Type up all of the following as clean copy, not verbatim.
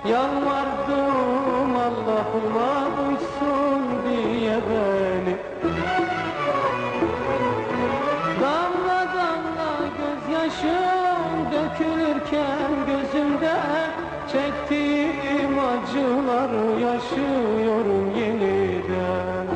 Yalvardım Allah'ıma duysun diye beni. Damla damla gözyaşım dökülürken gözümde, çektiğim acıları yaşıyorum yeniden.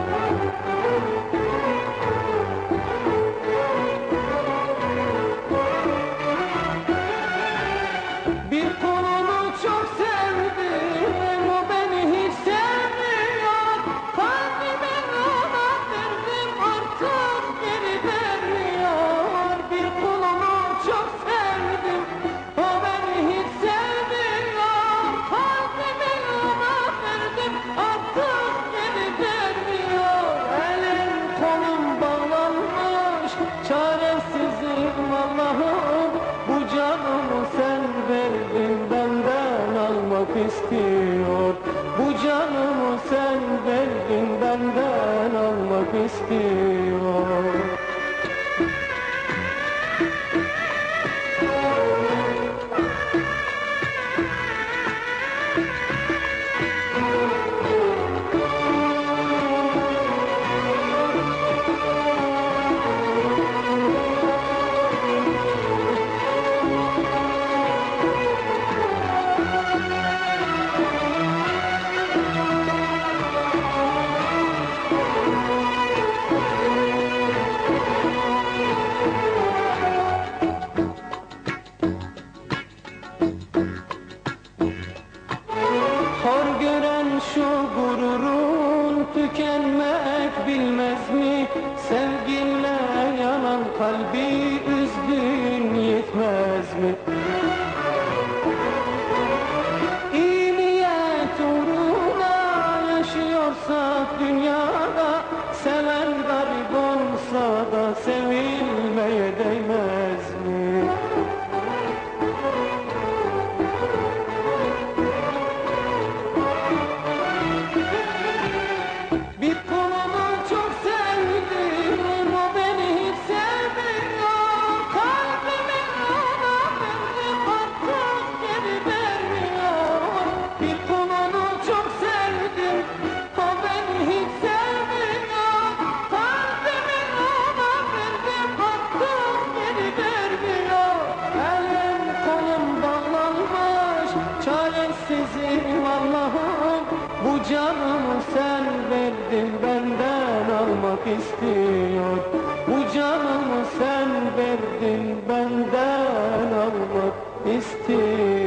Bir kolunu çok sevdim, o beni hiç sevmiyor. Kalbimi ona verdim, artık geri vermiyor. Bir kolunu çok sevdim, o beni hiç sevmiyor. Kalbimi ona verdim, artık geri vermiyor. Elim kolum bağlanmış, çaresizim Allah'ım. Bu canımı sen verdin, benden almak istiyor. Bu canımı sen verdin, benden almak istiyor. Hor gören şu gururun tükenmek bilmez mi? Sevginle yanan kalbi üzdün yetmez mi? İyi niyet uğruna yaşıyorsak dünyada, seven garip olsa da sevilmeye değmez mi? Bir kolunu çok sevdim, o beni hiç sevmiyor. Kalbimi ona verdim, artık geri vermiyor. Bir kolunu çok sevdim, o beni hiç sevmiyor. Kalbimi ona verdim, artık geri vermiyor. Elim kolum bağlanmış, çaresizim Allah'ım. Bu canımı sen verdin, benden almak istiyor. Bu canımı sen verdin, benden almak istiyor.